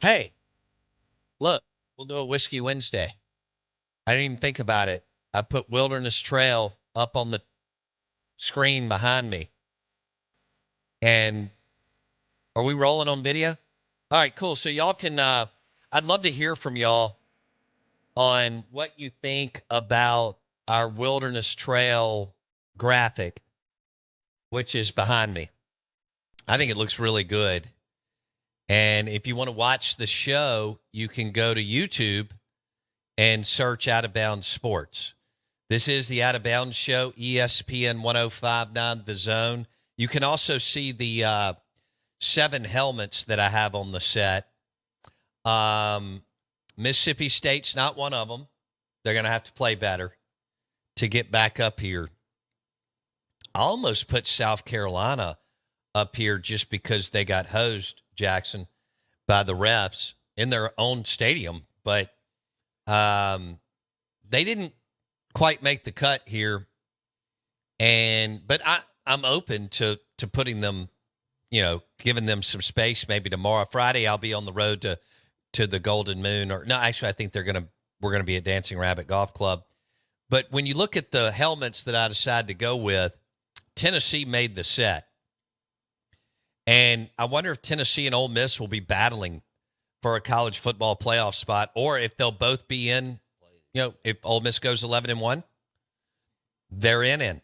Hey, look, we'll do a Whiskey Wednesday. I didn't even think about it. I put Wilderness Trail up on the screen behind me. And are we rolling on video? All right, cool. So y'all can I'd love to hear from y'all on what you think about our Wilderness Trail graphic, which is behind me. I think it looks really good. And if you want to watch the show, you can go to YouTube and search Out of Bounds Sports. This is the Out of Bounds Show, ESPN 1059 The Zone. You can also see the 7 helmets that I have on the set. Mississippi State's not one of them. They're going to have to play better to get back up here. I almost put South Carolina up here just because they got hosed, Jackson, by the refs in their own stadium. But they didn't quite make the cut here. But I'm open to putting them, giving them some space maybe tomorrow. Friday, I'll be on the road to the Golden Moon. Actually, I think we're going to be at Dancing Rabbit Golf Club. But when you look at the helmets that I decided to go with, Tennessee made the set. And I wonder if Tennessee and Ole Miss will be battling for a college football playoff spot, or if they'll both be in, if Ole Miss goes 11-1, they're in.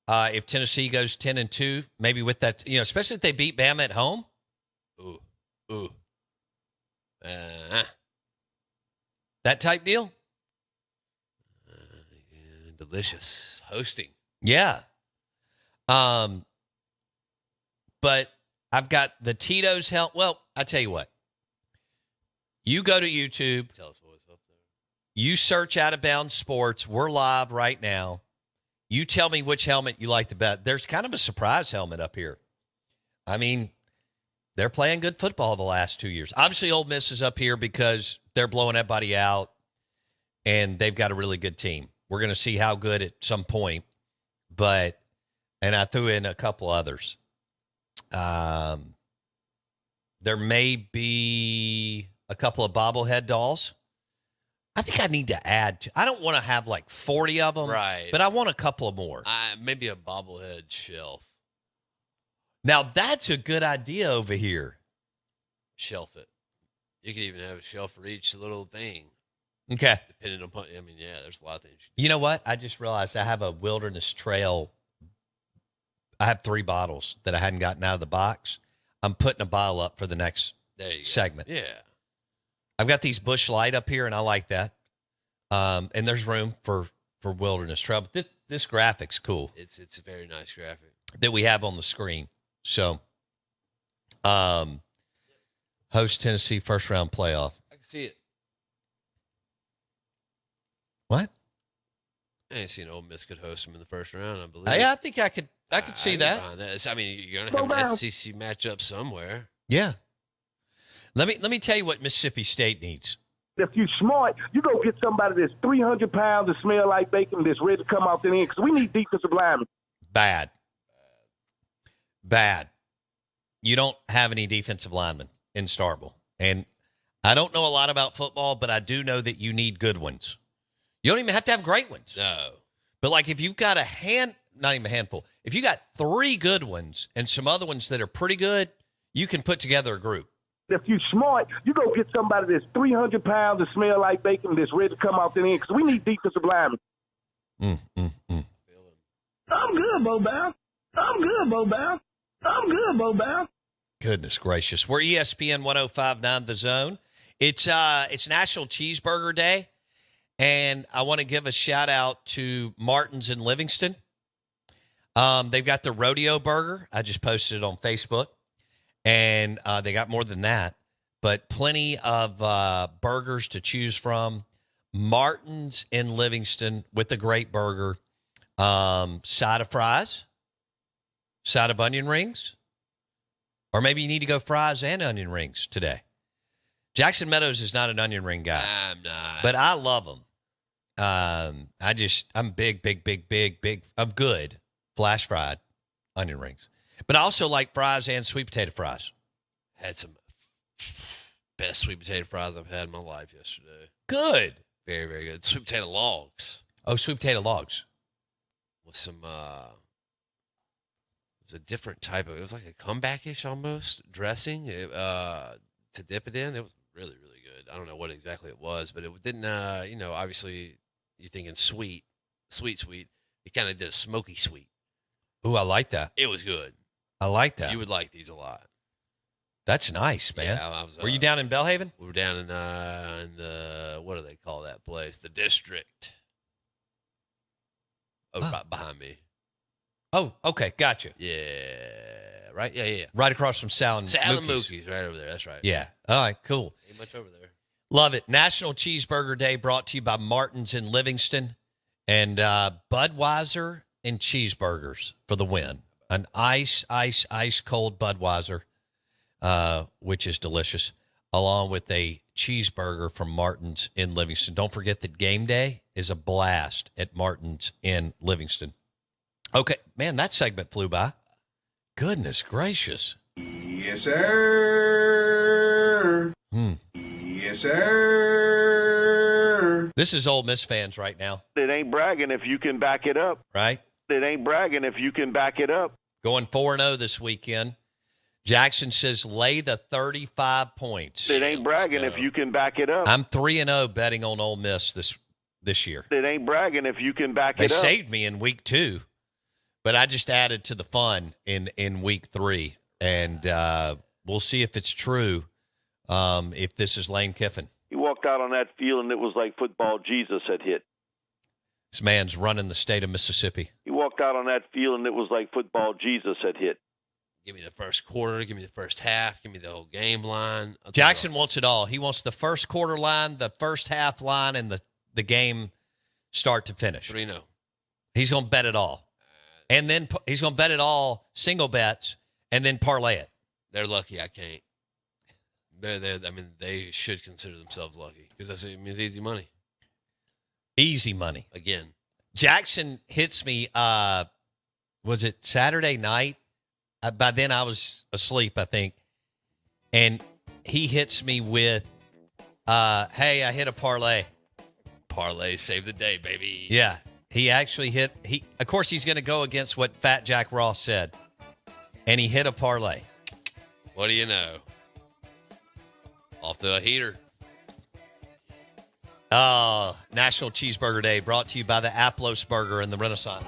If Tennessee goes 10-2, maybe with that, especially if they beat Bama at home. Ooh. That type deal. Delicious hosting. Yeah. But I've got the Tito's help. Well, I tell you what. You go to YouTube. Tell us what's up there. You search Out of Bounds Sports. We're live right now. You tell me which helmet you like the best. There's kind of a surprise helmet up here. I mean, they're playing good football the last 2 years. Obviously, Ole Miss is up here because they're blowing everybody out, and they've got a really good team. We're going to see how good at some point. And I threw in a couple others. There may be a couple of bobblehead dolls. I think I need to add. I don't want to have like 40 of them. Right. But I want a couple of more. Maybe a bobblehead shelf. Now, that's a good idea over here. Shelf it. You could even have a shelf for each little thing. Okay. Depending on, there's a lot of things. You know what? I just realized I have a Wilderness Trail. I have 3 bottles that I hadn't gotten out of the box. I'm putting a bottle up for the next segment. Yeah. I've got these Busch Light up here, and I like that. And there's room for Wilderness Trail. But this graphic's cool. It's a very nice graphic that we have on the screen. So, host Tennessee first round playoff. I can see it. What? I ain't seen Ole Miss could host them in the first round, I believe. Yeah, I think I could see that. You're going to have an SEC matchup somewhere. Yeah. Let me tell you what Mississippi State needs. If you're smart, you go get somebody that's 300 pounds and smell like bacon that's ready to come out the end because we need defensive linemen. Bad. You don't have any defensive linemen in Starkville. And I don't know a lot about football, but I do know that you need good ones. You don't even have to have great ones. No. But like if you've got not even a handful, if you got 3 good ones and some other ones that are pretty good, you can put together a group. If you're smart, you go get somebody that's 300 pounds and smell like bacon that's ready to come out the end because we need defensive linemen. I'm good, Bo Bow. Goodness gracious. We're ESPN 1059 The Zone. It's National Cheeseburger Day. And I want to give a shout out to Martin's in Livingston. They've got the rodeo burger. I just posted it on Facebook. And they got more than that. But plenty of burgers to choose from. Martin's in Livingston with a great burger. Side of fries. Side of onion rings. Or maybe you need to go fries and onion rings today. Jackson Meadows is not an onion ring guy. I'm not. But I love them. I'm big of good flash fried onion rings. But I also like fries and sweet potato fries. Had some best sweet potato fries I've had in my life yesterday. Good. Very, very good. Sweet potato logs Oh, sweet potato logs. with some, it was a different type of, it was like a comeback-ish almost dressing to dip it in. It was really, really good. I don't know what exactly it was, but it didn't, obviously you're thinking sweet. It kind of did a smoky sweet. Ooh, I like that. It was good. I like that. You would like these a lot. That's nice, man. Yeah, I was, Were you down in Belhaven? We were down in the, what do they call that place? The District. Oh, right behind me. Oh, okay. Gotcha. Yeah. Right? Yeah. Right across from Sal and Mookies, right over there. That's right. Yeah. All right, cool. Ain't much over there. Love it. National Cheeseburger Day brought to you by Martin's in Livingston and Budweiser and cheeseburgers for the win. An ice cold Budweiser, which is delicious, along with a cheeseburger from Martin's in Livingston. Don't forget that game day is a blast at Martin's in Livingston. Okay, man, that segment flew by. Goodness gracious. Yes, sir. Yes, sir. This is Ole Miss fans right now, It ain't bragging if you can back it up. right? It ain't bragging if you can back it up. Going 4-0 this weekend. Jackson says lay the 35 points. It ain't bragging if you can back it up. I'm 3-0 betting on Ole Miss this year. It ain't bragging if you can back They it up. saved me in week 2, but I just added to the fun in week 3. And we'll see if it's true, if this is Lane Kiffin. He walked out on that field, and it was like football Jesus had hit. This man's running the state of Mississippi. He walked out on that field, and it was like football Jesus had hit. Give me the first quarter. Give me the first half. Give me the whole game line. Jackson wants it all. He wants the first quarter line, the first half line, and the game start to finish. 3-0. He's going to bet it all. And then he's going to bet it all, single bets, and then parlay it. They're lucky I can't. They should consider themselves lucky because it means easy money. Easy money. Again. Jackson hits me, was it Saturday night? By then I was asleep, I think. And he hits me with, hey, I hit a parlay. Parlay save the day, baby. Yeah. He actually hit, of course, he's going to go against what Fat Jack Ross said. And he hit a parlay. What do you know? Off to a heater. Oh, National Cheeseburger Day brought to you by the Aplos Burger and the Renaissance.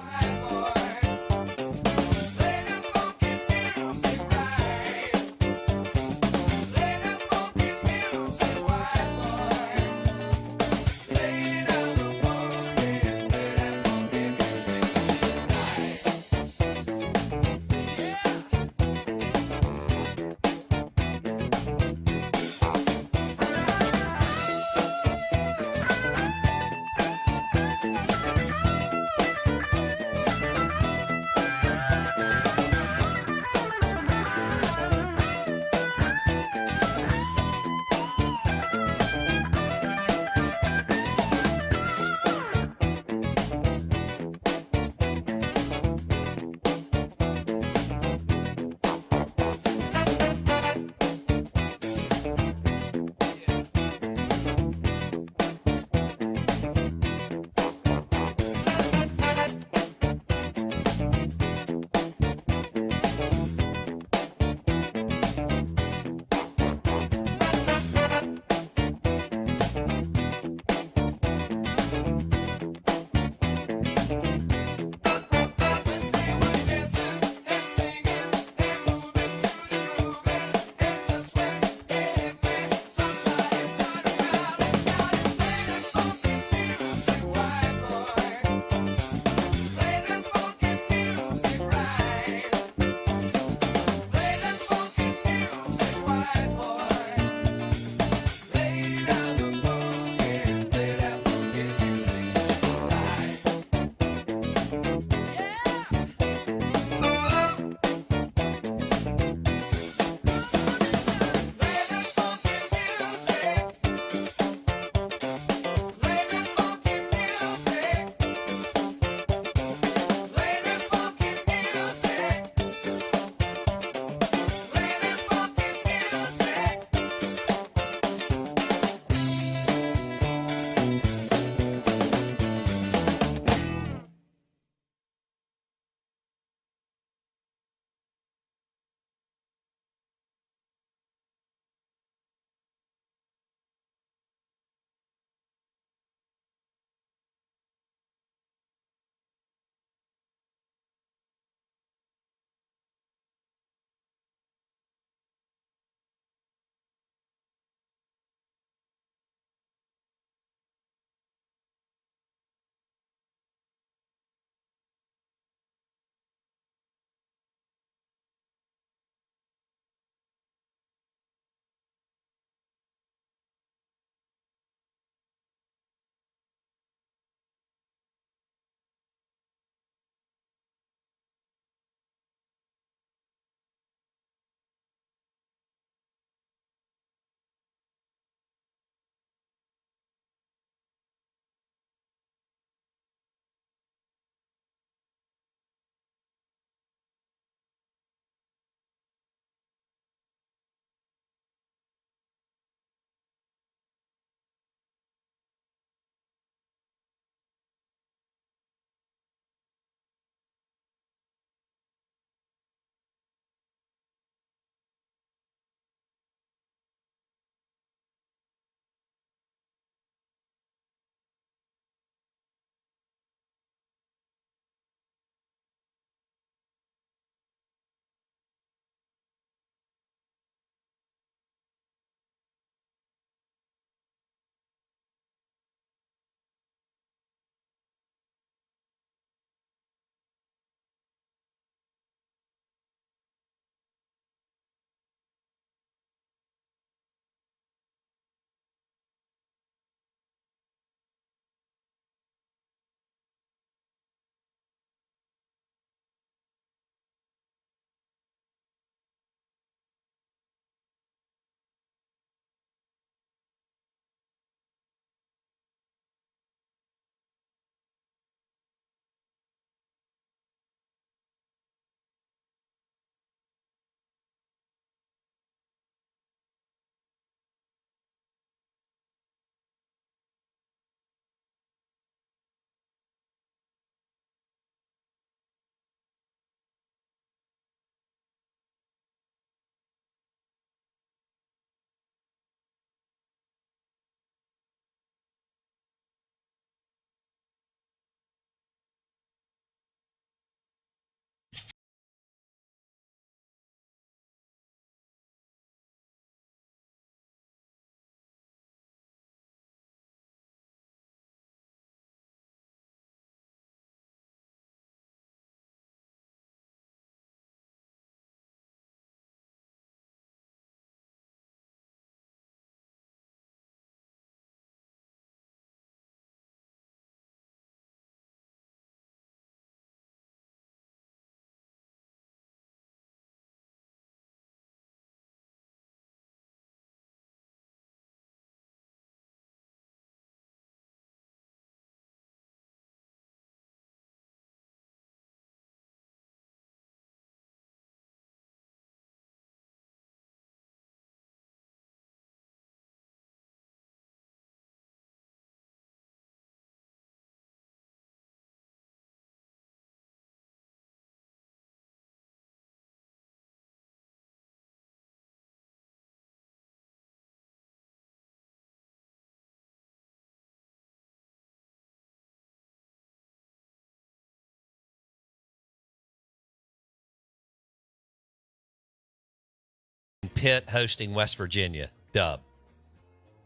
Pitt hosting West Virginia. Dub.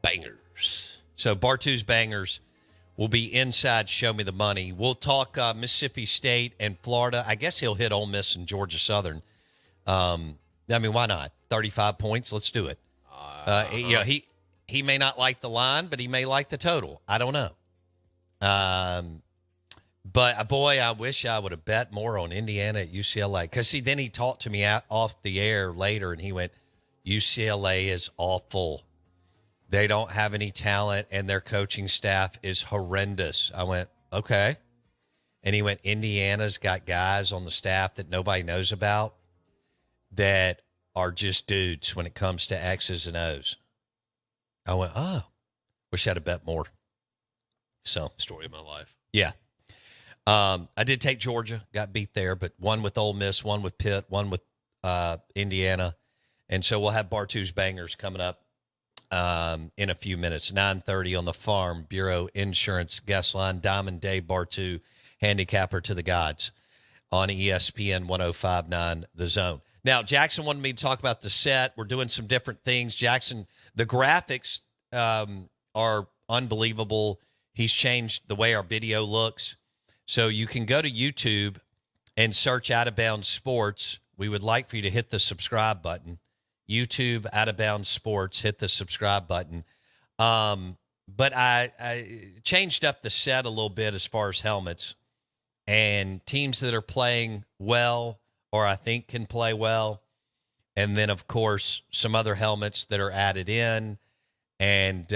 Bangers. So Bartoo's Bangers will be inside Show Me the Money. We'll talk Mississippi State and Florida. I guess he'll hit Ole Miss and Georgia Southern. I mean, why not? 35 points. Let's do it. He may not like the line, but he may like the total. I don't know. But, boy, I wish I would have bet more on Indiana at UCLA. Because, see, then he talked to me off the air later, and he went, UCLA is awful. They don't have any talent, and their coaching staff is horrendous. I went, okay. And he went, Indiana's got guys on the staff that nobody knows about that are just dudes when it comes to X's and O's. I went, oh, wish I'd have bet more. So, Story of my life. yeah. I did take Georgia, got beat there, but one with Ole Miss, one with Pitt, one with Indiana. And so we'll have Bartoo's Bangers coming up in a few minutes. 9:30 on the Farm Bureau Insurance guest line. Diamond Dave Bartoo, handicapper to the gods on ESPN 105.9 The Zone. Now, Jackson wanted me to talk about the set. We're doing some different things. Jackson, the graphics are unbelievable. He's changed the way our video looks. So you can go to YouTube and search Out of Bounds Sports. We would like for you to hit the subscribe button. YouTube, Out of Bounds Sports, hit the subscribe button. But I changed up the set a little bit as far as helmets. And teams that are playing well or I think can play well. And then, of course, some other helmets that are added in. And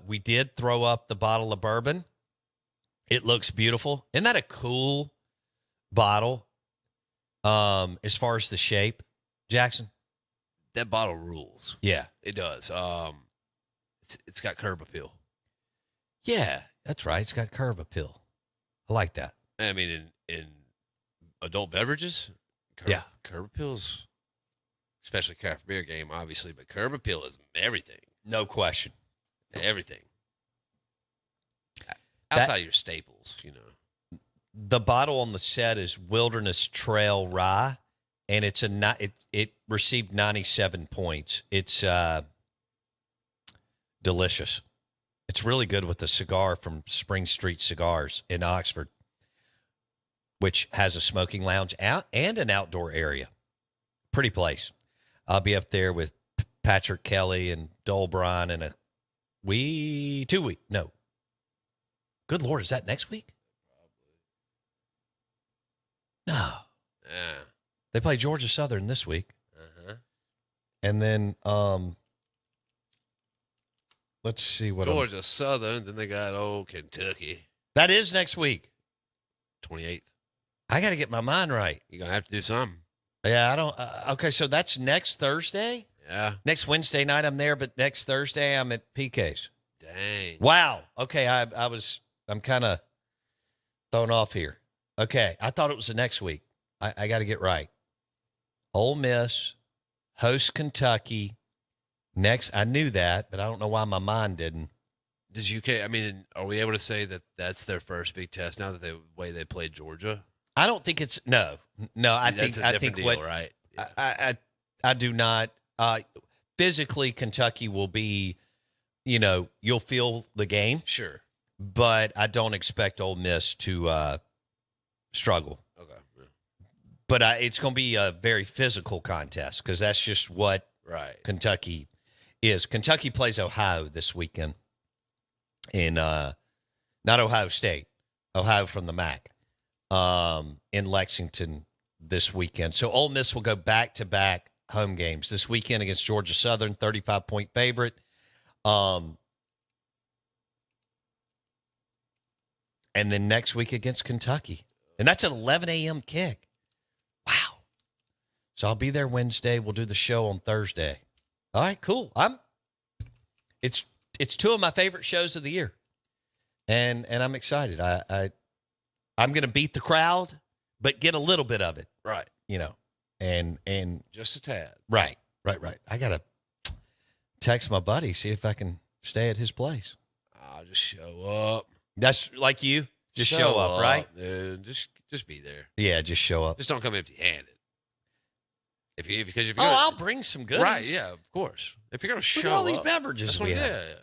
we did throw up the bottle of bourbon. It looks beautiful. Isn't that a cool bottle as far as the shape, Jackson? That bottle rules. Yeah. It does. It's got curb appeal. Yeah, that's right. It's got curb appeal. I like that. I mean, in adult beverages, curb appeal's, especially craft beer game, obviously, but curb appeal is everything. No question. Everything. Outside of your staples, you know. The bottle on the set is Wilderness Trail Rye, and it received 97 points. It's delicious. It's really good with a cigar from Spring Street Cigars in Oxford, which has a smoking lounge out and an outdoor area. Pretty place. I'll be up there with Patrick Kelly and Dole Bryan in 2 weeks. No. Good Lord, is that next week? No. Yeah. They play Georgia Southern this week. Uh-huh. And then let's see what Georgia Southern, then they got old Kentucky. that is next week. 28th. I got to get my mind right. You're going to have to do something. Yeah, I don't. Okay, so that's next Thursday? Yeah. Next Wednesday night I'm there, but next Thursday I'm at PK's. Dang. Wow. Okay, I'm kind of thrown off here. Okay, I thought it was the next week. I got to get right. Ole Miss, host Kentucky. Next, I knew that, but I don't know why my mind didn't. Does UK, I mean, are we able to say that that's their first big test now that the way they played Georgia? I don't think it's no. I That's think a I different think deal, what right? I do not. Physically, Kentucky will be, you'll feel the game, Sure. but I don't expect Ole Miss to struggle. Okay. Yeah. But it's going to be a very physical contest because that's just what Right. Kentucky is. Kentucky plays Ohio this weekend in not Ohio State, Ohio from the MAC, in Lexington this weekend. So Ole Miss will go back-to-back home games this weekend against Georgia Southern, 35-point favorite. And then next week against Kentucky. And that's an 11 a.m. kick. Wow. So I'll be there Wednesday. We'll do the show on Thursday. All right, cool. It's two of my favorite shows of the year. And I'm excited. I'm going to beat the crowd, but get a little bit of it. Right. And Just a tad. right. I got to text my buddy, see if I can stay at his place. I'll just show up. That's like you. Just show up, right? Dude. Just be there. Yeah, just show up. Just don't come empty-handed. Because if you're Oh, gonna, I'll bring some goodies. right, yeah, of course. If you're gonna show Look at all these up, beverages that's we what, have. yeah.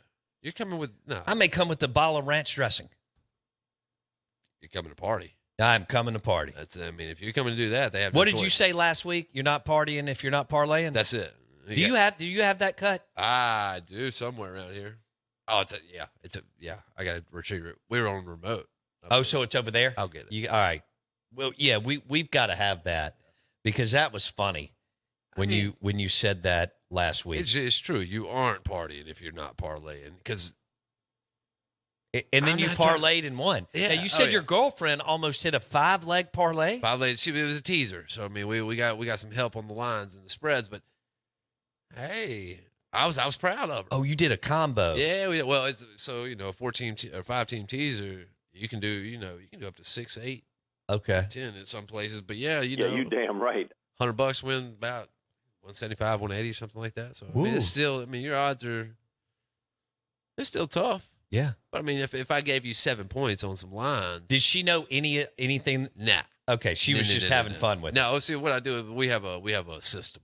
You're coming with no. I may come with the bottle of ranch dressing. You're coming to party. I'm coming to party. That's. I mean, if you're coming to do that, they have. What no did you choice. say last week? You're not partying if you're not parlaying? That's it. Do you have that cut? I do somewhere around here. Oh, yeah. I got to retrieve it. We were on remote. Oh, so it's over there? I'll get it. All right. Well, yeah, we've got to have that because that was funny when you said that last week. It's true. You aren't partying if you're not parlaying because. And then you parlayed and won. Yeah. Now, you said your girlfriend almost hit a 5-leg parlay. 5-leg. It was a teaser. So I mean, we got some help on the lines and the spreads, but hey, I was proud of her. Oh, you did a combo. Yeah. It's, so a 4-team or 5-team teaser. You can do up to 6, 8, Okay. 10 in some places. But yeah, you damn right. $100 win about 175, 180, something like that. So I mean, it's still. I mean, your odds are. They're still tough. Yeah. But I mean, if I gave you 7 points on some lines, Did she know anything? nah. Okay, she was just having fun with it. No, see what I do. We have a system.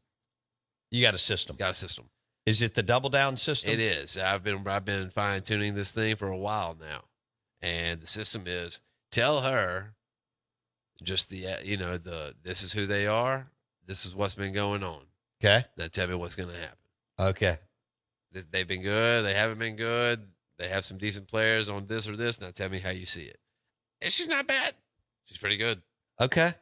You got a system. Got a system. Is it the double down system? It is. I've been fine tuning this thing for a while now, and the system is tell her just this is who they are. This is what's been going on. Okay. Now tell me what's going to happen. Okay. They've been good. They haven't been good. They have some decent players on this or this. Now tell me how you see it. And she's not bad. She's pretty good. Okay.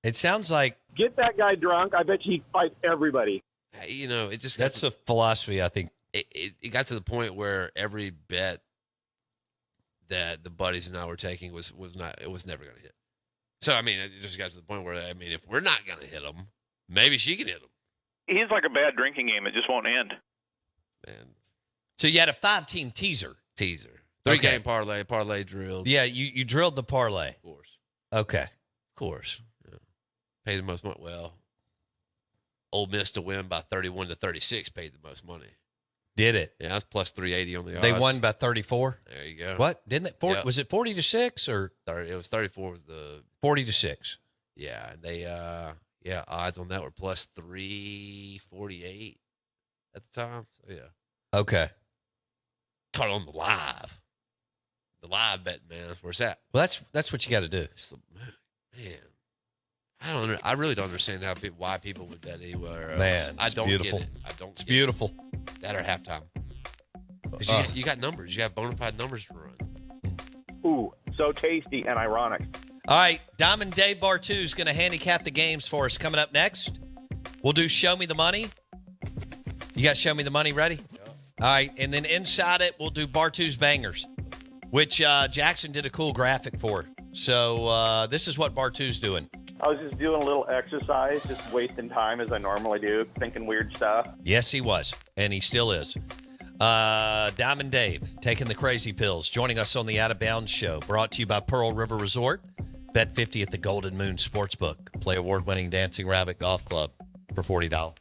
It sounds like Get that guy drunk. I bet he'd fight everybody. It just that's a philosophy, I think. it got to the point where every bet that the buddies and I were taking was never going to hit. So I mean, it just got to the point where if we're not going to hit them, maybe she can hit them. He's like a bad drinking game. It just won't end. Man, So you had a 5-team teaser. teaser, Okay. 3-game parlay drilled. Yeah, you drilled the parlay. Of course. Okay. Of course. Yeah. Paid the most money. Well, Ole Miss to win by 31-36 paid the most money. Did it? Yeah, that's plus 380 on the odds. They won by 34. There you go. What? Didn't it? Yeah. Was it 40-6 or 30, it was 34 was the 40-6? yeah, and they odds on that were plus 348 at the time. So yeah. Okay. Caught on the live. The live bet, man. That's where it's at. Well, that's what you got to do. It's the, man. I really don't understand why people would bet anywhere. Man, I it's don't beautiful. get it. I don't. It's get beautiful. It. That or halftime. 'Cause you got numbers. You have bona fide numbers to run. Ooh, so tasty and ironic. All right, Diamond Dave Bartoo is going to handicap the games for us coming up next. We'll do Show Me the Money. You got Show Me the Money ready? Yeah. All right, and then inside it, we'll do Bartoo's Bangers, which Jackson did a cool graphic for. So this is what Bartoo's doing. I was just doing a little exercise, just wasting time as I normally do, thinking weird stuff. Yes, he was, and he still is. Diamond Dave, taking the crazy pills, joining us on the Out of Bounds show, brought to you by Pearl River Resort. Bet 50 at the Golden Moon Sportsbook. Play award-winning Dancing Rabbit Golf Club for $40.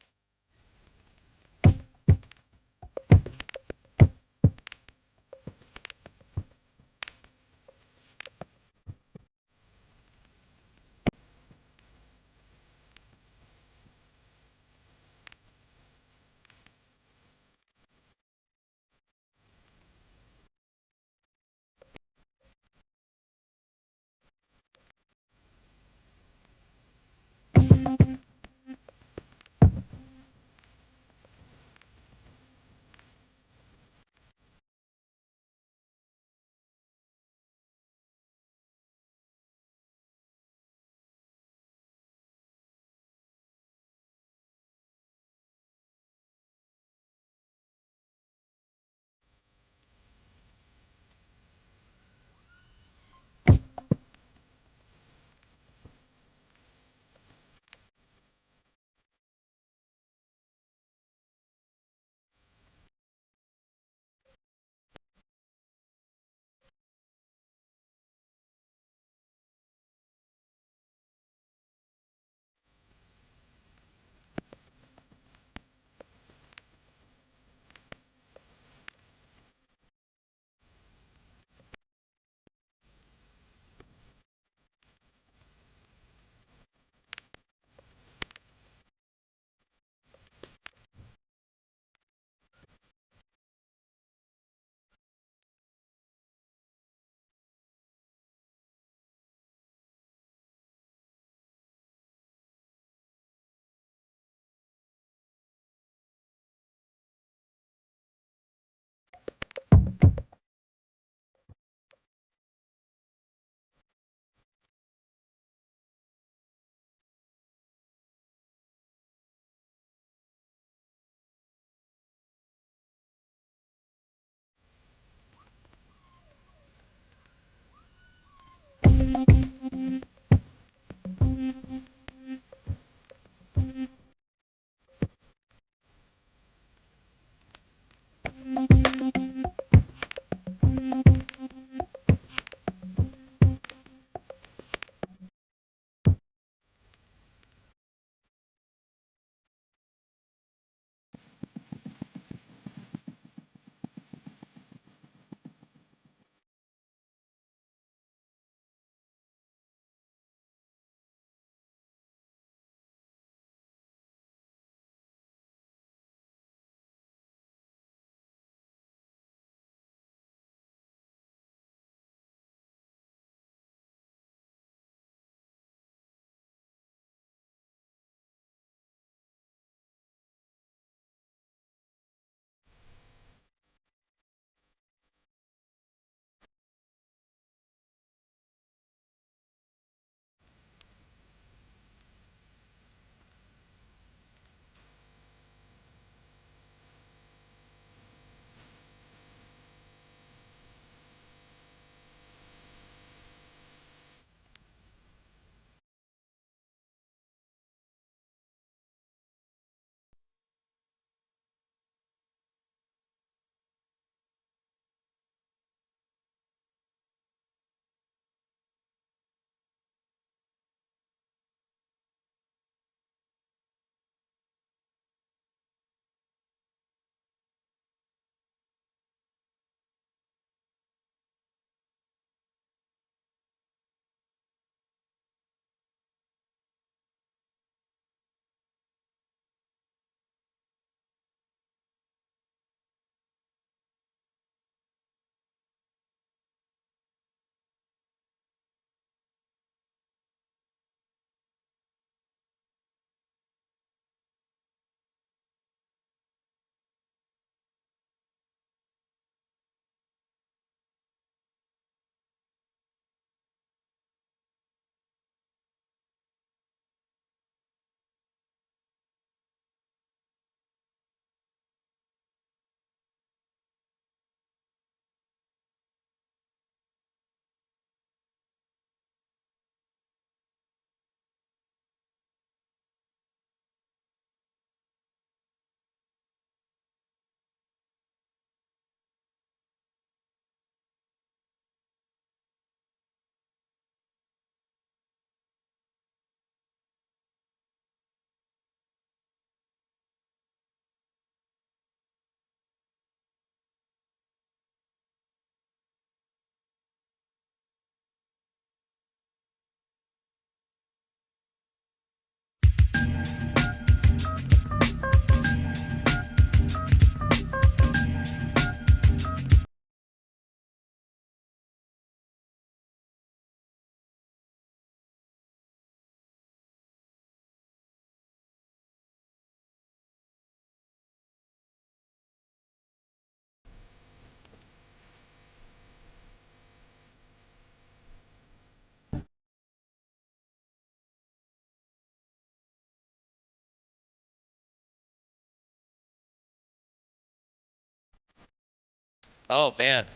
Oh, man.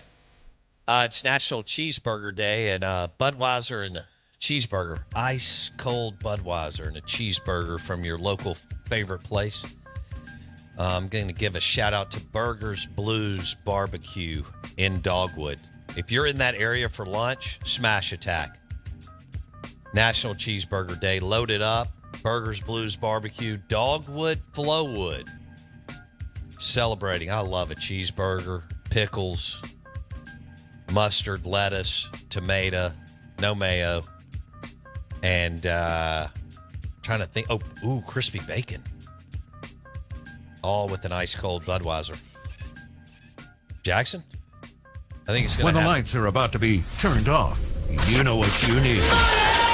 It's National Cheeseburger Day, and Budweiser and a cheeseburger. Ice cold Budweiser and a cheeseburger from your local favorite place. I'm going to give a shout out to Burgers Blues Barbecue in Dogwood. If you're in that area for lunch, smash attack. National Cheeseburger Day. Load it up. Burgers Blues Barbecue, Dogwood, Flowwood. Celebrating. I love a cheeseburger, pickles, mustard, lettuce, tomato, no mayo, and trying to think. Oh, ooh, crispy bacon. All with an ice cold Budweiser. Jackson? I think it's going to When the happen. lights are about to be turned off, you know what you need.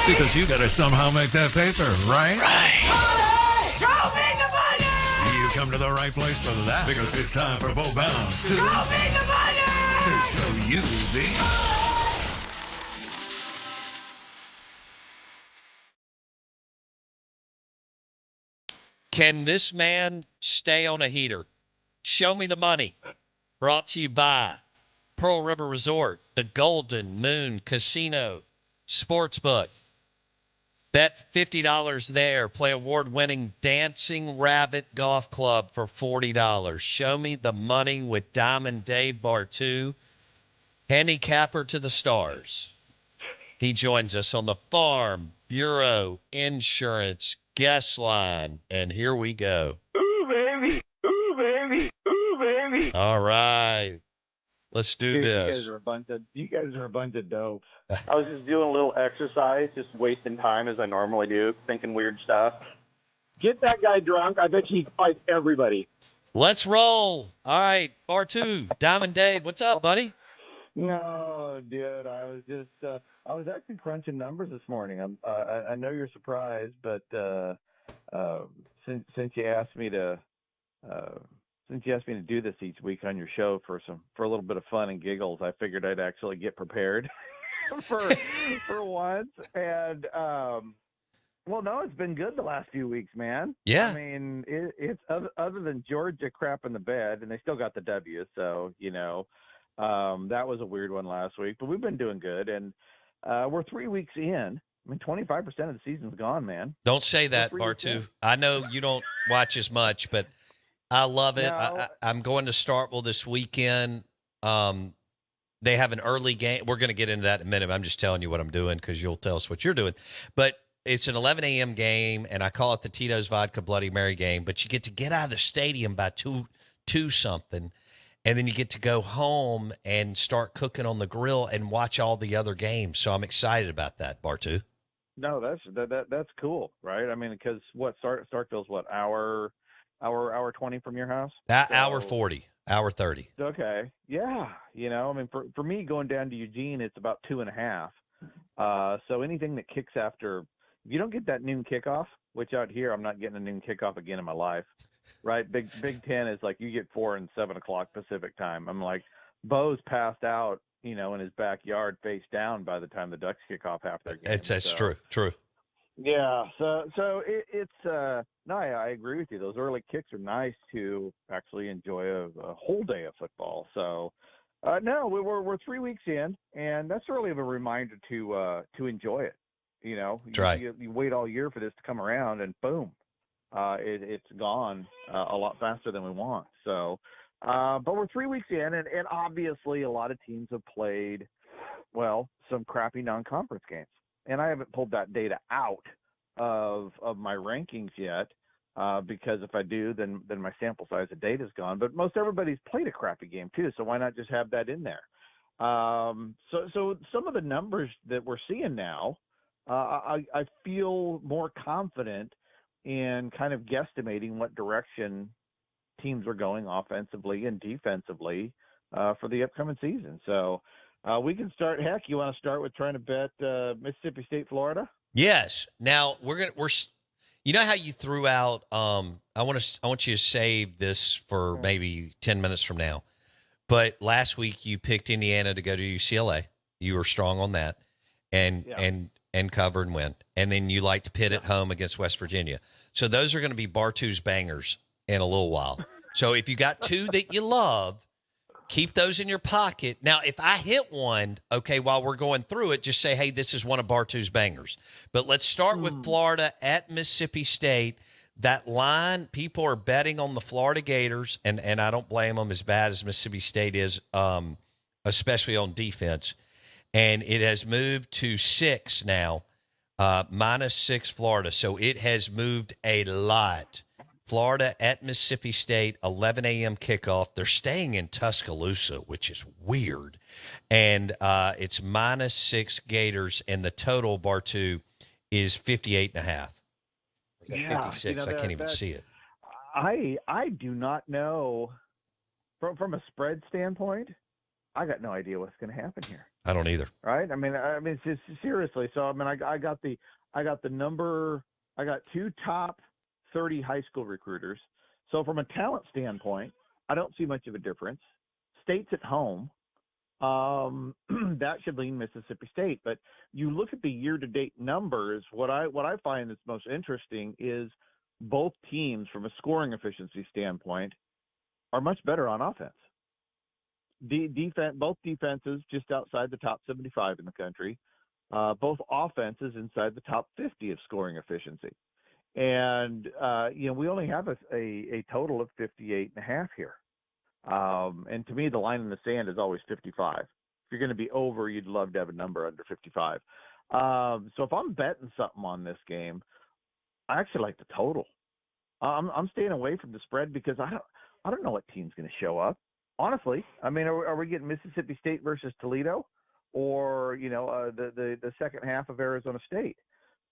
Because you got to somehow make that paper, right? Show me the money! You come to the right place for that. Because it's time for Bo Bounds to Show me the money! show you the... Can this man stay on a heater? Show me the money. Brought to you by Pearl River Resort, the Golden Moon Casino Sportsbook. Bet $50 there. Play award-winning Dancing Rabbit Golf Club for $40. Show me the money with Diamond Dave Bartoo, handicapper to the stars. He joins us on the Farm Bureau Insurance guest line, and here we go. Ooh, baby. Ooh, baby. Ooh, baby. All right, let's do Dude, this. you guys are a bunch of dopes. I was just doing a little exercise, just wasting time as I normally do, thinking weird stuff. Get that guy drunk. I bet he fights everybody. Let's roll. All right, Bartoo, Diamond Dave, what's up, buddy? No, dude, I was just I was actually crunching numbers this morning. I know you're surprised, but since you asked me to do this each week on your show for a little bit of fun and giggles, I figured I'd actually get prepared for once. And well, no, it's been good the last few weeks, man. Yeah. I mean, it's other than Georgia crap in the bed, and they still got the W, so that was a weird one last week, but we've been doing good, and we're 3 weeks in. I mean, 25% of the season's gone, man. Don't say that, We're 3 weeks Bartoo. in. I know you don't watch as much, but I love it. No. I'm going to Starkville this weekend. They have an early game. We're going to get into that in a minute. I'm just telling you what I'm doing because you'll tell us what you're doing. But it's an 11 a.m. game, and I call it the Tito's Vodka Bloody Mary game. But you get out of the stadium by two something, and then you get to go home and start cooking on the grill and watch all the other games. So I'm excited about that, Bartoo. No, that's cool, right? I mean, because Starkville's what, hour 20 from your house? Hour So- 40, hour 30. Okay. Yeah. I mean, for me going down to Eugene, it's about 2.5. So anything that kicks after, if you don't get that noon kickoff, which out here, I'm not getting a noon kickoff again in my life, right? Big Ten is like, you get 4 and 7 o'clock Pacific time. I'm like, Bo's passed out, in his backyard face down by the time the Ducks kick off half their game. That's true. Yeah, so it's no, I agree with you. Those early kicks are nice to actually enjoy a whole day of football. So no, we're 3 weeks in, and that's really of a reminder to enjoy it. That's right. You wait all year for this to come around, and boom, it's gone a lot faster than we want. So, but we're 3 weeks in, and obviously a lot of teams have played, well, some crappy non-conference games. And I haven't pulled that data out of my rankings yet, because if I do, then my sample size of data is gone. But most everybody's played a crappy game too, so why not just have that in there? So some of the numbers that we're seeing now, I feel more confident in kind of guesstimating what direction teams are going offensively and defensively for the upcoming season. So. We can start. Heck, you want to start with trying to bet Mississippi State, Florida? Yes. Now we're you know how you threw out, I want you to save this for maybe 10 minutes from now. But last week you picked Indiana to go to UCLA. You were strong on that and cover and win. And then you liked Pitt at home against West Virginia. So those are going to be Bartoo's bangers in a little while. So if you got two that you love, Keep those in your pocket. Now, if I hit one, okay, while we're going through it, just say, hey, this is one of Bartoo's bangers. But let's start with Florida at Mississippi State. That line, people are betting on the Florida Gators, and I don't blame them as bad as Mississippi State is, especially on defense. And it has moved to 6 now, -6 Florida. So it has moved a lot. Florida at Mississippi State, 11 a.m. kickoff. They're staying in Tuscaloosa, which is weird. And it's -6 Gators, and the total, Bartoo, is 58.5. Yeah, 56. I can't even see it. I do not know from a spread standpoint. I got no idea what's going to happen here. I don't either. Right? I mean, it's just, seriously. So I mean, I got the number. I got 2 top 30 high school recruiters. So from a talent standpoint, I don't see much of a difference. State's at home. That should lean Mississippi State. But you look at the year-to-date numbers, what I find that's most interesting is both teams, from a scoring efficiency standpoint, are much better on offense. Both defenses just outside the top 75 in the country. Both offenses inside the top 50 of scoring efficiency. And, we only have a total of 58.5 here. And to me, the line in the sand is always 55. If you're going to be over, you'd love to have a number under 55. So if I'm betting something on this game, I actually like the total. I'm staying away from the spread because I don't know what team's going to show up. Honestly, I mean, are we getting Mississippi State versus Toledo, or the second half of Arizona State,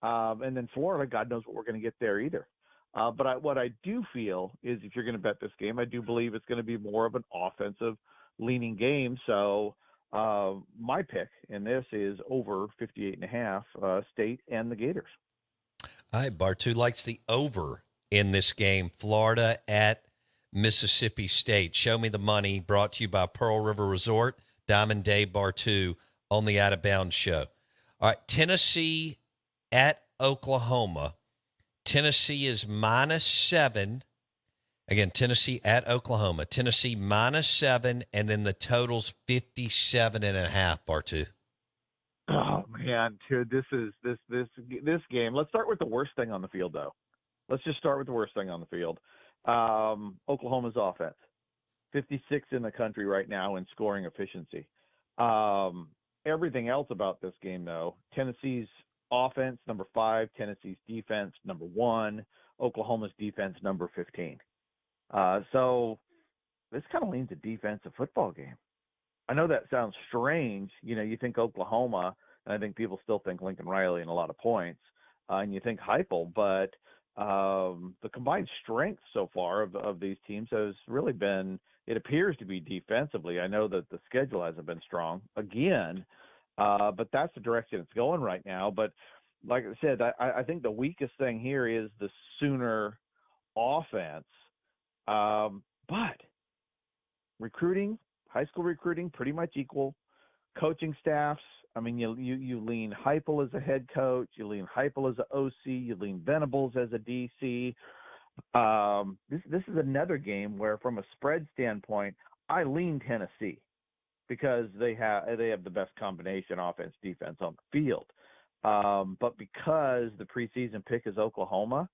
and then Florida? God knows what we're going to get there either. But what I do feel is, if you're going to bet this game, I do believe it's going to be more of an offensive leaning game. So my pick in this is over 58.5, State and the Gators. All right, Bartoo likes the over in this game. Florida at Mississippi State. Show me the money. Brought to you by Pearl River Resort. Diamond Dave Bartoo on the Out of Bounds show. All right, Tennessee at Oklahoma. Tennessee is -7. Again, Tennessee at Oklahoma. Tennessee -7, and then the total's 57.5, Bartoo. Oh man, dude, this game. Let's start with the worst thing on the field, though. Let's just start with the worst thing on the field. Oklahoma's offense, 56 in the country right now in scoring efficiency. Everything else about this game, though, Tennessee's offense, number 5, Tennessee's defense, number 1, Oklahoma's defense, number 15. So this kind of leans a defensive football game. I know that sounds strange. You think Oklahoma, and I think people still think Lincoln Riley and a lot of points, and you think Heupel, but the combined strength so far of these teams has really been, it appears to be defensively. I know that the schedule hasn't been strong again, but that's the direction it's going right now. But like I said, I think the weakest thing here is the Sooner offense. But recruiting, high school recruiting, pretty much equal. Coaching staffs, I mean, you lean Heupel as a head coach, you lean Heupel as an OC, you lean Venables as a DC. This is another game where, from a spread standpoint, I lean Tennessee because they have the best combination offense defense on the field. But because the preseason pick is Oklahoma,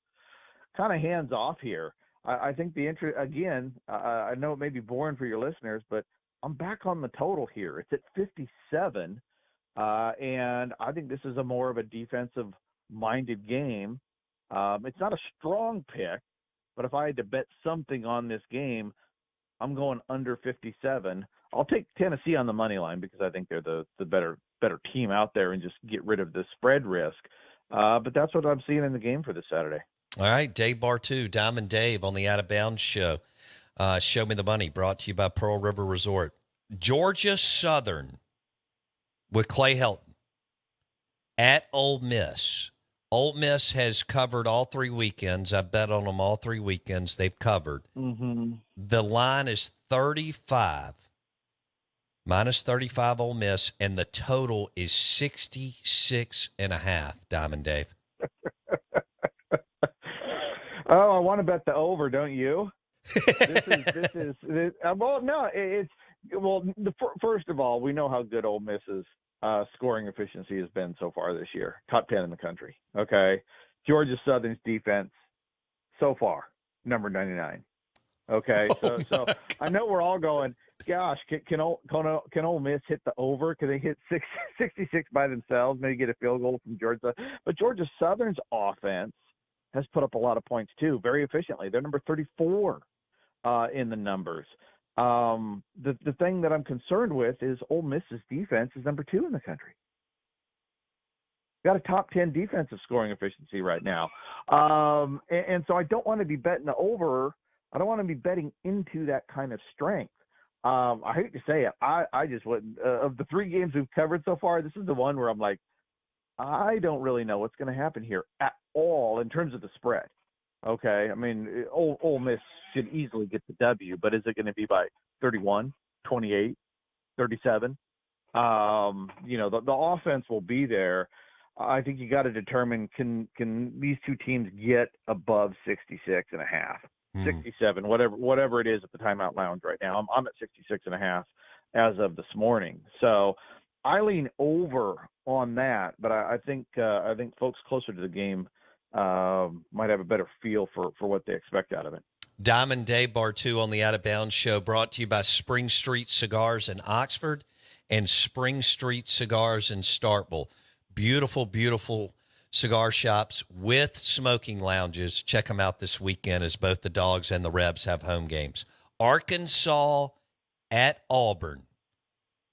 kind of hands off here. I think I know it may be boring for your listeners, but I'm back on the total here. It's at 57. And I think this is a more of a defensive-minded game. It's not a strong pick, but if I had to bet something on this game, I'm going under 57. I'll take Tennessee on the money line because I think they're the better team out there, and just get rid of the spread risk. But that's what I'm seeing in the game for this Saturday. All right, Dave Bartoo, Diamond Dave on the Out of Bounds show. Show me the money, brought to you by Pearl River Resort. Georgia Southern with Clay Helton at Ole Miss. Ole Miss has covered all 3 weekends. I bet on them all 3 weekends. They've covered. Mm-hmm. The line is 35, -35 Ole Miss, and the total is 66.5, Diamond Dave. Oh, I want to bet the over, don't you? Well, no, Well, first of all, we know how good Ole Miss's scoring efficiency has been so far this year. Top 10 in the country. Okay. Georgia Southern's defense so far, number 99. Okay. So I know we're all going, gosh, can Ole Miss hit the over? Can they hit 66 by themselves? Maybe get a field goal from Georgia. But Georgia Southern's offense has put up a lot of points too, very efficiently. They're number 34 in the numbers. The thing that I'm concerned with is Ole Miss's defense is number 2 in the country. Got a top 10 defensive scoring efficiency right now. And so I don't want to be betting the over. I don't want to be betting into that kind of strength. I hate to say it. I just wouldn't. Of the 3 games we've covered so far, this is the one where I'm like, I don't really know what's going to happen here at all in terms of the spread. Okay. I mean, Ole Miss should easily get the W, but is it going to be by 31, 28, 37? The offense will be there. I think you got to determine, can these two teams get above 66.5, 67, whatever it is at the Timeout Lounge right now. I'm at 66.5 as of this morning. So I lean over on that, but I think folks closer to the game might have a better feel for what they expect out of it. Diamond Dave Bartoo on the Out of Bounds Show, brought to you by Spring Street Cigars in Oxford and Spring Street Cigars in Starkville. Beautiful, beautiful cigar shops with smoking lounges. Check them out this weekend as both the Dogs and the Rebs have home games. Arkansas at Auburn.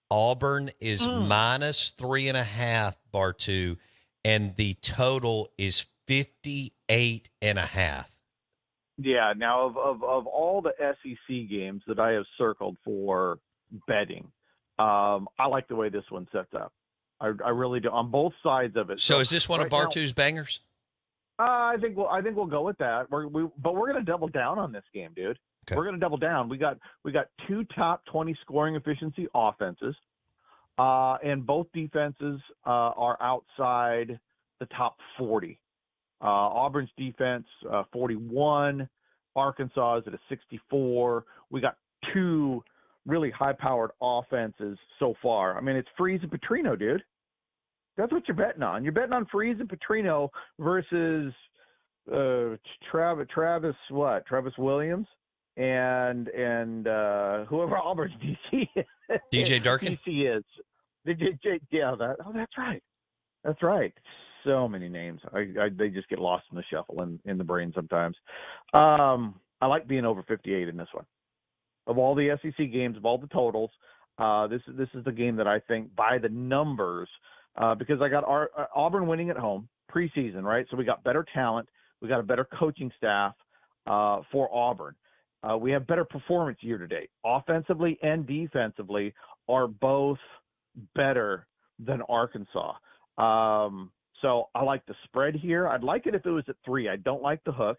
Auburn is minus 3.5, Bartoo, and the total is 58.5. Yeah. Now, of all the SEC games that I have circled for betting, I like the way this one sets up. I really do, on both sides of it. So is this one of Bartoo's bangers? I think we'll go with that. But we're going to double down on this game, dude. Okay. We're going to double down. We got 2 top 20 scoring efficiency offenses, and both defenses are outside the top 40. Auburn's defense 41, Arkansas is at a 64. We got 2 really high-powered offenses so far. I mean, it's Freeze and Petrino, dude. That's what you're betting on. You're betting on Freeze and Petrino versus Travis Williams and whoever Auburn's DC is. DJ Durkin? DC is. That's right. That's right. So many names. They just get lost in the shuffle in the brain sometimes. I like being over 58 in this one. Of all the SEC games, of all the totals, this is the game that I think by the numbers, because I got Auburn winning at home preseason, right? So we got better talent, we got a better coaching staff for Auburn. We have better performance year to date, offensively and defensively are both better than Arkansas. So I like the spread here. I'd like it if it was at 3. I don't like the hook.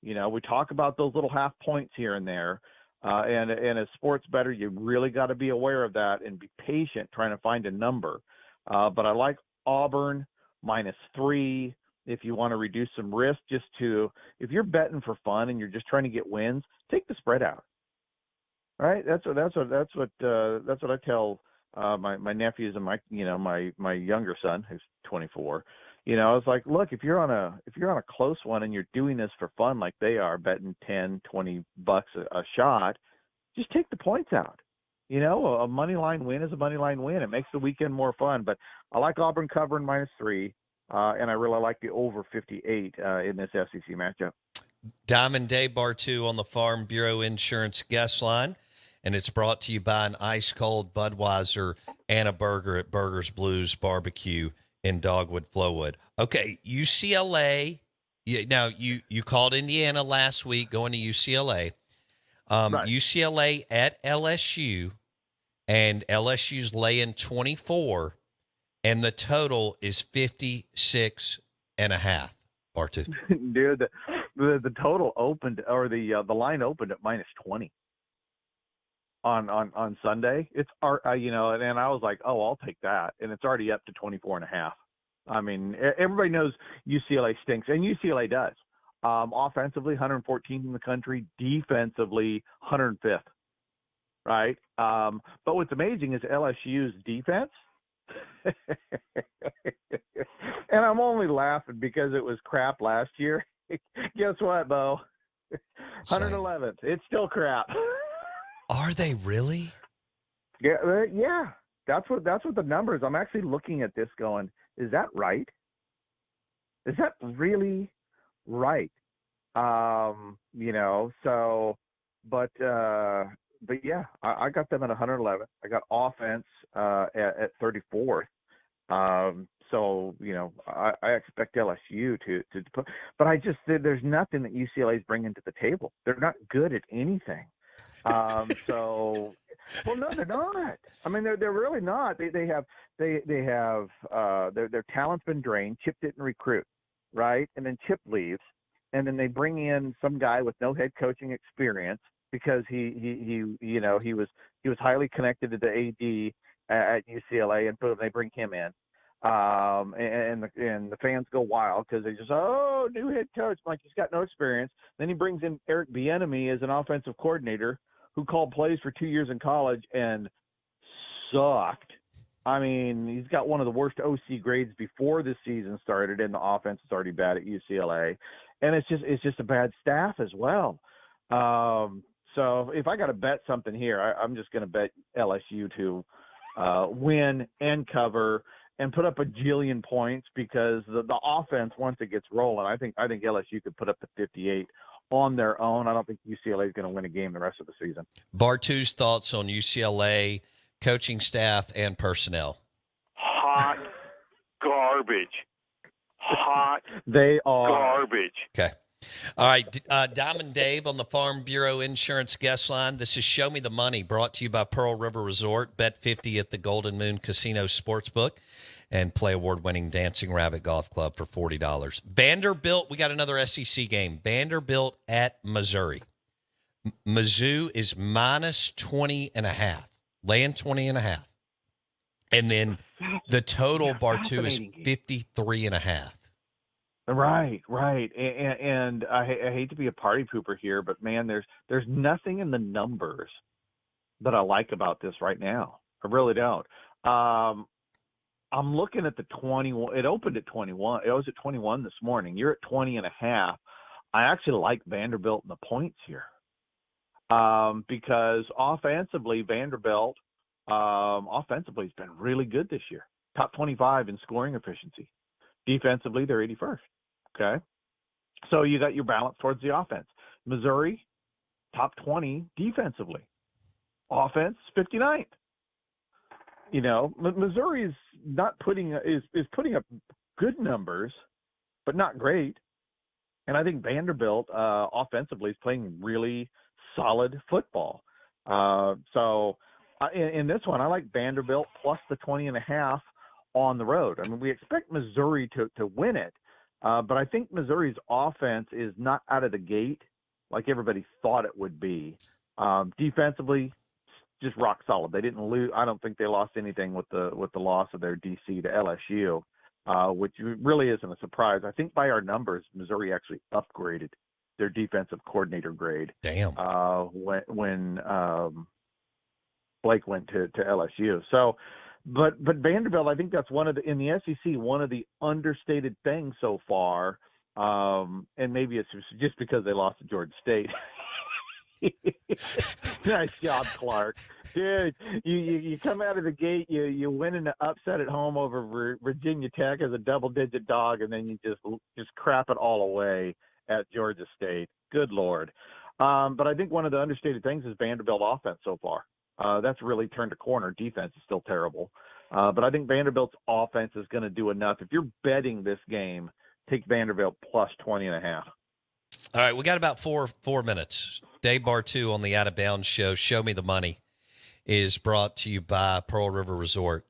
We talk about those little half points here and there. And as sports bettor, you really got to be aware of that and be patient trying to find a number. But I like Auburn minus 3 if you want to reduce some risk. If you're betting for fun and you're just trying to get wins, take the spread out. Right? That's what I tell my nephews and my younger son who's 24. I was like, look, if you're on a close one and you're doing this for fun like they are, betting $10, $20 a shot, just take the points out. A money line win is a money line win. It makes the weekend more fun. But I like Auburn covering minus 3, and I really like the over 58 in this SEC matchup. Diamond Dave Bartoo on the Farm Bureau Insurance guest line, and it's brought to you by an ice-cold Budweiser and a burger at Burgers Blues Barbecue in Dogwood, Flowwood. Okay, UCLA. Now, you called Indiana last week going to UCLA. Right. UCLA at LSU, and LSU's laying 24, and the total is 56.5. Bartoo. Dude, the total opened, or the line opened at minus 20 on Sunday. It's and I was like, oh, I'll take that, and it's already up to 24.5. I mean, everybody knows UCLA stinks, and UCLA does. Offensively, 114th in the country. Defensively, 105th. right? But what's amazing is LSU's defense. And I'm only laughing because it was crap last year. Guess what, Bo? 111th. It's still crap. Are they really? Yeah. That's what the numbers. I'm actually looking at this going, is that right? Is that really right? So but yeah, I got them at 111. I got offense at 34th. So I expect LSU to put, but I just there's nothing that UCLA is bringing to the table. They're not good at anything. Well, no, they're not. I mean, they're really not. They have their talent's been drained. Chip didn't recruit, right? And then Chip leaves, and then they bring in some guy with no head coaching experience because he was highly connected to the AD at UCLA, and boom, they bring him in. And the fans go wild because they just, new head coach. Like, he's got no experience. Then he brings in Eric Bieniemy as an offensive coordinator who called plays for 2 years in college and sucked. I mean, he's got one of the worst OC grades before the season started, and the offense is already bad at UCLA. And it's just a bad staff as well. So if I got to bet something here, I'm just going to bet LSU to win and cover and put up a jillion points because the offense, once it gets rolling, I think LSU could put up to 58 on their own. I don't think UCLA is going to win a game the rest of the season. Bartoo's thoughts on UCLA coaching staff and personnel. Hot garbage. Hot They are garbage. Okay. All right. Diamond Dave on the Farm Bureau Insurance guest line. This is Show Me the Money, brought to you by Pearl River Resort. Bet 50 at the Golden Moon Casino Sportsbook and play award-winning Dancing Rabbit Golf Club for $40. Vanderbilt, we got another SEC game. Vanderbilt at Missouri. Mizzou is minus 20.5, laying 20.5. And then the total, Bartoo, is 53.5. Right. And I hate to be a party pooper here, but man, there's nothing in the numbers that I like about this right now. I really don't. I'm looking at the 21. It opened at 21. It was at 21 this morning. You're at 20.5. I actually like Vanderbilt in the points here because offensively, Vanderbilt offensively has been really good this year. Top 25 in scoring efficiency. Defensively, they're 81st. Okay. So you got your balance towards the offense. Missouri, top 20 defensively. Offense, 59th. Missouri is not putting up good numbers, but not great. And I think Vanderbilt offensively is playing really solid football. So in this one, I like Vanderbilt plus the 20.5 on the road. I mean, we expect Missouri to win it, but I think Missouri's offense is not out of the gate like everybody thought it would be. Defensively, just rock solid. They didn't lose. I don't think they lost anything with the loss of their DC to LSU, which really isn't a surprise. I think by our numbers, Missouri actually upgraded their defensive coordinator grade. Damn. When Blake went to LSU. So, but Vanderbilt, I think that's in the SEC, one of the understated things so far. And maybe it's just because they lost to Georgia State. Nice job, Clark. Dude, you come out of the gate, you win an upset at home over Virginia Tech as a double-digit dog, and then you just crap it all away at Georgia State. Good Lord. But I think one of the understated things is Vanderbilt offense so far. That's really turned a corner. Defense is still terrible. But I think Vanderbilt's offense is going to do enough. If you're betting this game, take Vanderbilt plus 20.5. All right, we got about four minutes. Dave Bartoo on the Out of Bounds show, Show Me the Money, is brought to you by Pearl River Resort.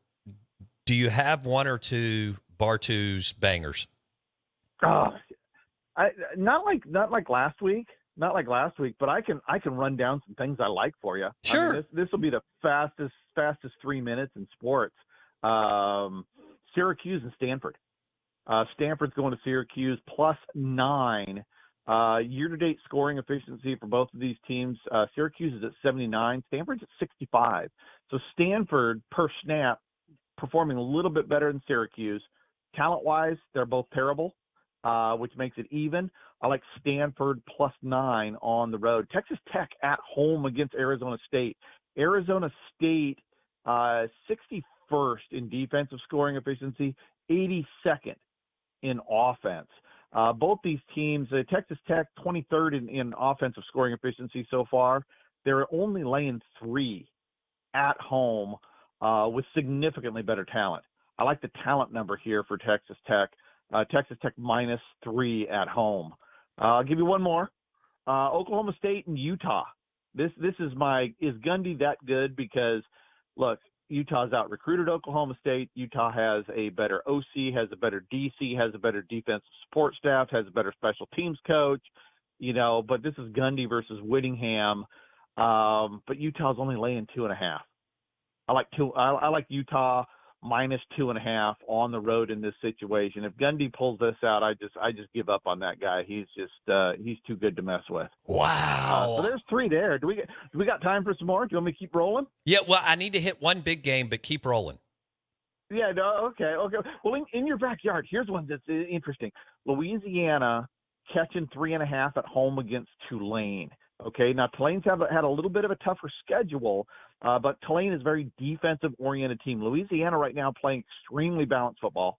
Do you have one or two Bartoo's bangers? Not like last week. Not like last week, but I can run down some things I like for you. Sure. I mean, this will be the fastest 3 minutes in sports. Syracuse and Stanford. Stanford's going to Syracuse plus 9. Year-to-date scoring efficiency for both of these teams, Syracuse is at 79, Stanford's at 65. So Stanford, per snap, performing a little bit better than Syracuse. Talent-wise, they're both terrible, which makes it even. I like Stanford +9 on the road. Texas Tech at home against Arizona State. Arizona State, 61st in defensive scoring efficiency, 82nd in offense. Both these teams, Texas Tech 23rd in offensive scoring efficiency so far. They're only laying 3 at home with significantly better talent. I like the talent number here for Texas Tech. Texas Tech -3 at home. I'll give you one more. Oklahoma State and Utah. This is Gundy that good? Because look, Utah's out recruited Oklahoma State. Utah has a better OC, has a better DC, has a better defensive support staff, has a better special teams coach. But this is Gundy versus Whittingham. But Utah's only laying 2.5. I like Utah -2.5 on the road in this situation. If Gundy pulls this out, I just give up on that guy. He's too good to mess with. Wow. So there's 3 there. Do we got time for some more? Do you want me to keep rolling? Yeah, well, I need to hit one big game, but keep rolling. Yeah, no, okay. Well, in your backyard, here's one that's interesting. Louisiana catching 3.5 at home against Tulane. Okay, now Tulane's had a little bit of a tougher schedule, but Tulane is a very defensive-oriented team. Louisiana right now playing extremely balanced football,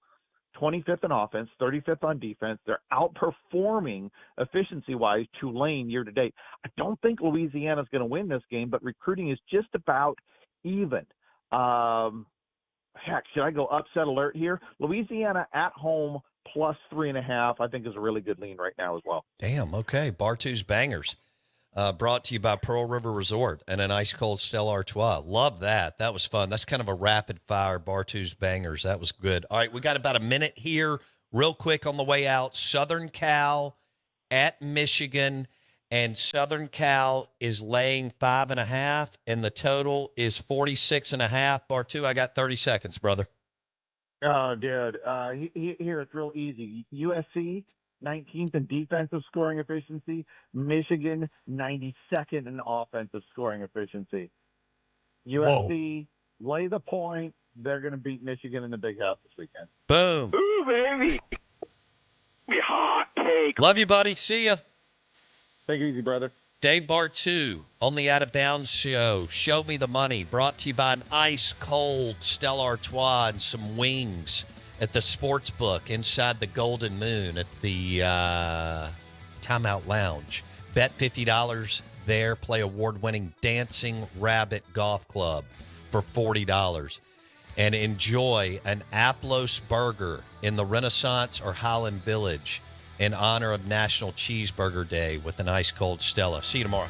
25th in offense, 35th on defense. They're outperforming efficiency-wise Tulane year-to-date. I don't think Louisiana's going to win this game, but recruiting is just about even. Heck, should I go upset alert here? Louisiana at home +3.5, I think is a really good lean right now as well. Damn, okay. Bartoo's Bangers. Brought to you by Pearl River Resort and an ice cold Stella Artois. Love that. That was fun. That's kind of a rapid fire Bartoo's Bangers. That was good. All right, we got about a minute here. Real quick on the way out. Southern Cal at Michigan, and Southern Cal is laying 5.5, and the total is 46.5. Bartoo, I got 30 seconds, brother. Oh, dude. Here it's real easy. USC 19th in defensive scoring efficiency. Michigan 92nd in offensive scoring efficiency. USC, lay the point. They're going to beat Michigan in the Big House this weekend. Boom. Ooh, baby. Hot take. Love you, buddy. See ya. Take it easy, brother. Dave Bartoo on the Out of Bounds Show. Show Me the Money. Brought to you by an ice cold Stella Artois and some wings at the sports book inside the Golden Moon at the Timeout Lounge. Bet $50 there. Play award-winning Dancing Rabbit Golf Club for $40. And enjoy an Aplos burger in the Renaissance or Highland Village in honor of National Cheeseburger Day with an ice cold Stella. See you tomorrow.